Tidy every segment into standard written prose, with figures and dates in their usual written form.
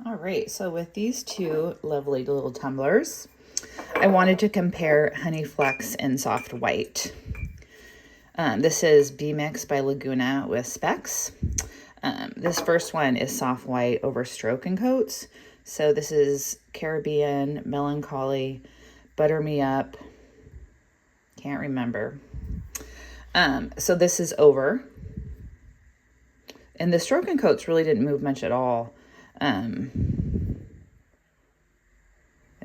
All right, so with these two lovely little tumblers, I wanted to compare Honey Flux in Soft White. This is B-Mix by Laguna with Specs. This first one is Soft White over Stroke and Coats. So this is Caribbean, Melancholy, Butter Me Up, can't remember. So this is over. And the Stroke and Coats really didn't move much at all. And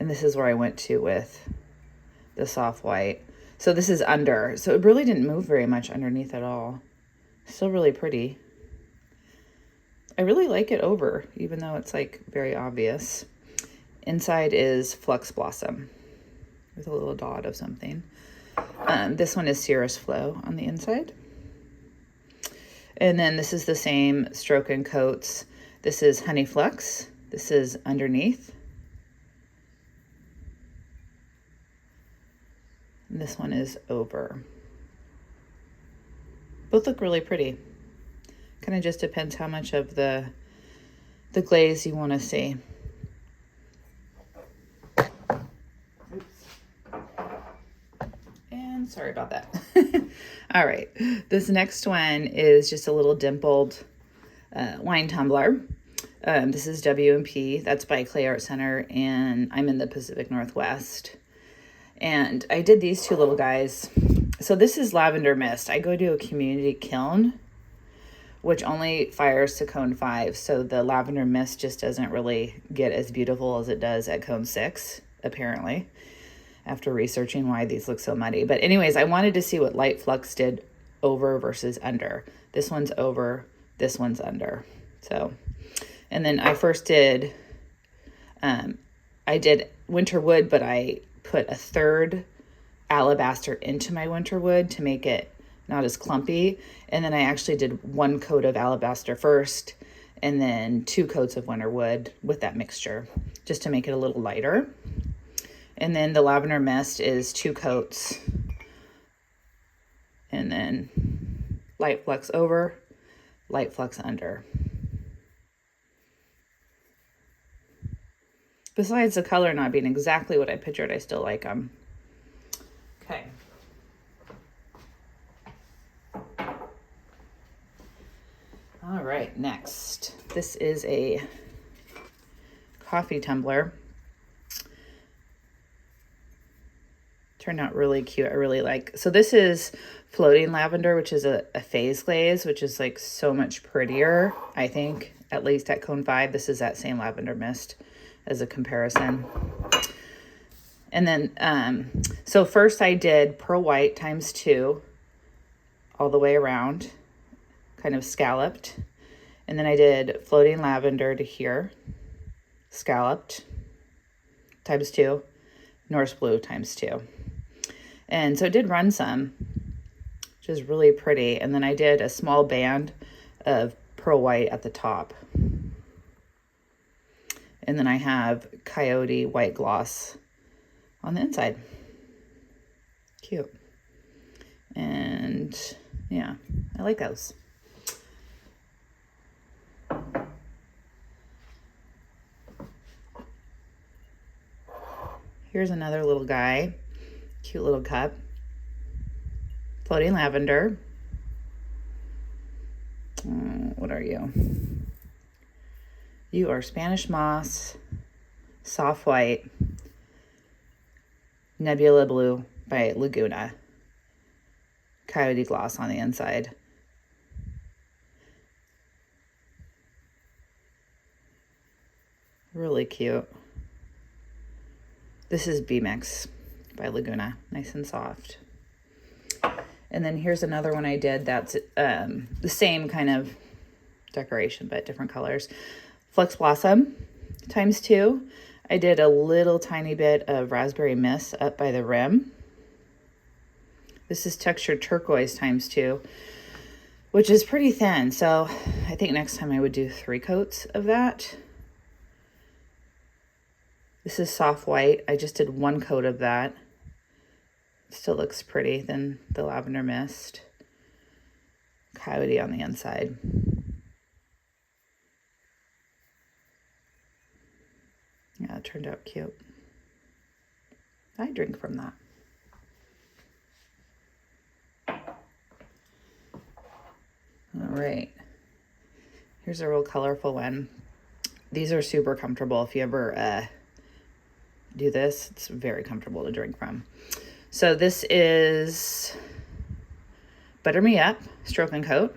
this is where I went to with the Soft White. So this is under. So it really didn't move very much underneath at all. Still really pretty. I really like it over, even though it's like very obvious. Inside is Flux Blossom with a little dot of something. This one is Cirrus Flow on the inside. And then this is the same Stroke and Coats. This is Honey Flux. This is underneath. And this one is over. Both look really pretty. Kind of just depends how much of the glaze you want to see. Oops. And sorry about that. All right, this next one is just a little dimpled wine tumbler. This is W&P. That's by Klei Art Center, and I'm in the Pacific Northwest. And I did these two little guys. So this is Lavender Mist. I go to a community kiln, which only fires to cone 5. So the Lavender Mist just doesn't really get as beautiful as it does at cone 6, apparently, after researching why these look so muddy. But anyways, I wanted to see what Light Flux did over versus under. This one's over, this one's under. So, and then I first did, I did winter wood, but I put a third alabaster into my winter wood to make it not as clumpy. And then I actually did 1 coat of alabaster first, and then 2 coats of winter wood with that mixture, just to make it a little lighter. And then the Lavender Mist is 2 coats, and then Light Flux over, Light Flux under. Besides the color not being exactly what I pictured, I still like them. Okay. All right, next. This is a coffee tumbler. Turned out really cute. I really like. So this is Floating Lavender, which is a phase glaze, which is like so much prettier, I think, at least at cone 5. This is that same Lavender Mist as a comparison. And then, so first I did Pearl White times 2 all the way around, kind of scalloped. And then I did Floating Lavender to here, scalloped, times 2, Norse Blue times 2. And so it did run some, which is really pretty. And then I did a small band of Pearl White at the top. And then I have Coyote White Gloss on the inside. Cute. And yeah, I like those. Here's another little guy. Cute little cup. Floating Lavender. What are you? You are Spanish Moss, Soft White, Nebula Blue by Laguna. Coyote Gloss on the inside. Really cute. This is B-Mix by Laguna. Nice and soft. And then here's another one I did that's the same kind of decoration, but different colors. Flux Blossom times 2. I did a little tiny bit of Raspberry Mist up by the rim. This is Textured Turquoise times 2, which is pretty thin. So I think next time I would do 3 coats of that. This is Soft White. I just did 1 coat of that. Still looks pretty than the Lavender Mist. Coyote on the inside. Yeah, it turned out cute. I drink from that. All right. Here's a real colorful one. These are super comfortable. If you ever do this, it's very comfortable to drink from. So this is Butter Me Up Stroke and Coat,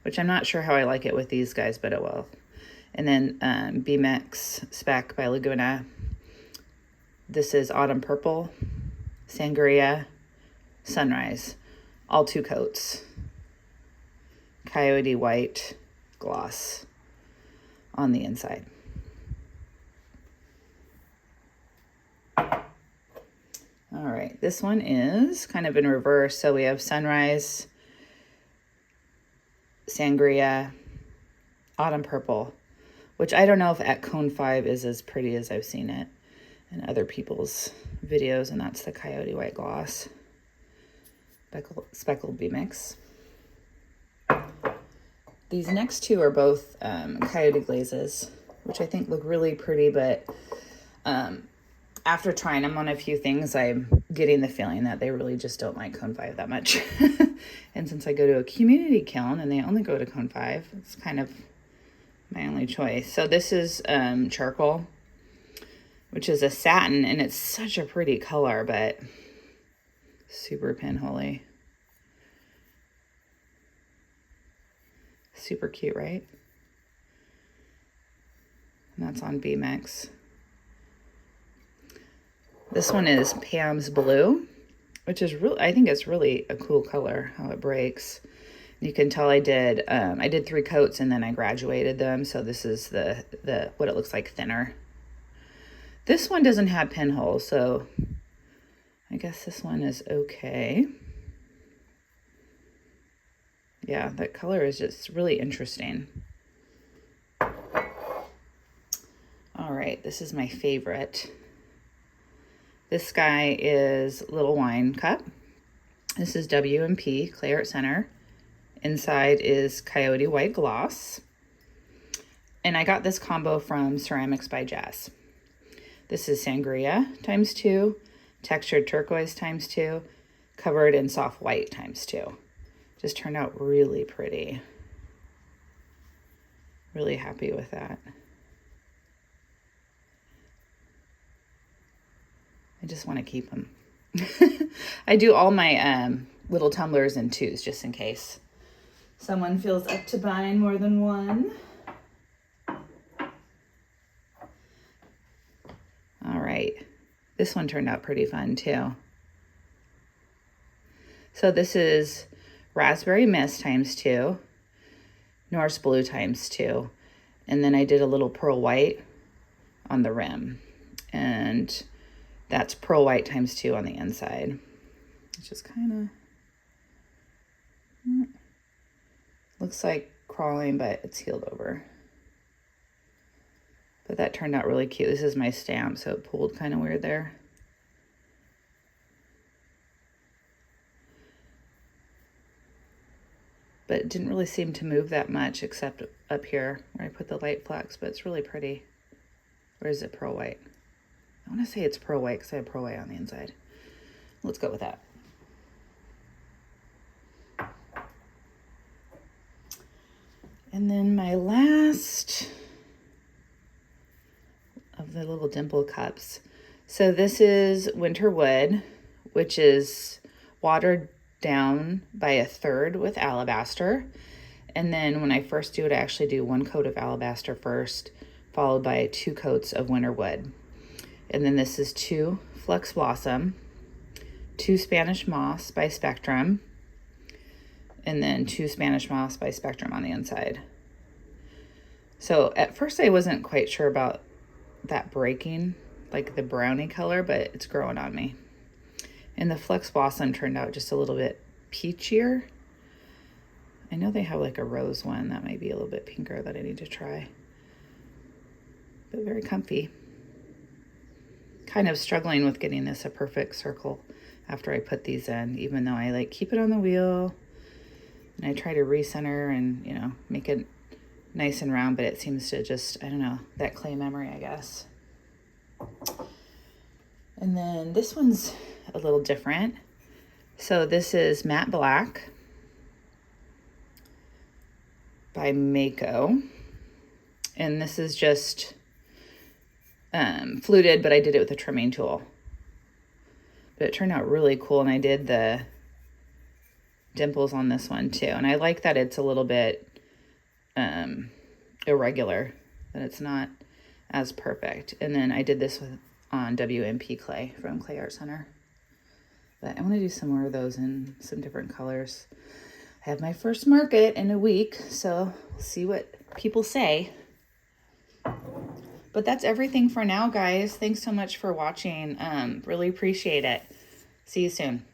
which I'm not sure how I like it with these guys, but it will. And then B-Mix Spec by Laguna. This is Autumn Purple, Sangria, Sunrise, all 2 coats. Coyote White gloss on the inside. All right, this one is kind of in reverse. So we have Sunrise, Sangria, Autumn Purple, which I don't know if at Cone 5 is as pretty as I've seen it in other people's videos, and that's the Coyote White gloss. Speckled B-Mix. These next 2 are both Coyote glazes, which I think look really pretty, but after trying them on a few things, I'm getting the feeling that they really just don't like Cone 5 that much. And since I go to a community kiln and they only go to Cone 5, it's kind of my only choice. So this is charcoal, which is a satin, and it's such a pretty color, but super pinholy. Super cute, right? And that's on B-Mix. This one is Pam's Blue, which is really, I think it's really a cool color, how it breaks. You can tell I did 3 coats and then I graduated them. So this is the what it looks like thinner. This one doesn't have pinholes, so I guess this one is okay. Yeah, that color is just really interesting. All right, this is my favorite. This guy is Little Wine Cup. This is W&P, Klei Art Center. Inside is Coyote White Gloss. And I got this combo from Ceramics by Jazz. This is Sangria ×2, Textured Turquoise ×2, Covered in Soft White ×2. Just turned out really pretty. Really happy with that. I just want to keep them. I do all my little tumblers in 2s just in case someone feels up to buying more than one. All right. This one turned out pretty fun too. So this is Raspberry Mist ×2, Norse Blue ×2, and then I did a little pearl white on the rim, and that's pearl white ×2 on the inside. It's just kind of looks like crawling, but it's healed over. But that turned out really cute. This is my stamp, so it pulled kind of weird there. But it didn't really seem to move that much except up here where I put the light flux, but it's really pretty. Or is it pearl white? I want to say it's pearl white because I have pearl white on the inside. Let's go with that. And then my last of the little dimple cups. So this is Winter Wood, which is watered down by 1/3 with alabaster. And then when I first do it, I actually do 1 coat of alabaster first, followed by 2 coats of Winter Wood. And then this is 2 Flux Blossom, 2 Spanish Moss by Spectrum, and then 2 Spanish Moss by Spectrum on the inside. So at first I wasn't quite sure about that breaking, like the brownie color, but it's growing on me. And the Flux Blossom turned out just a little bit peachier. I know they have like a rose one that might be a little bit pinker that I need to try. But very comfy. Kind of struggling with getting this a perfect circle after I put these in, even though I like keep it on the wheel and I try to recenter and, you know, make it nice and round, but it seems to just, I don't know, that clay memory, I guess. And then this one's a little different. So this is Matte Black by Mako. And this is just fluted, but I did it with a trimming tool. But it turned out really cool, and I did the dimples on this one too. And I like that it's a little bit irregular, that it's not as perfect. And then I did this on WMP clay from Klei Art Center. But I want to do some more of those in some different colors. I have my first market in a week, so we'll see what people say. But that's everything for now, guys. Thanks so much for watching. Really appreciate it. See you soon.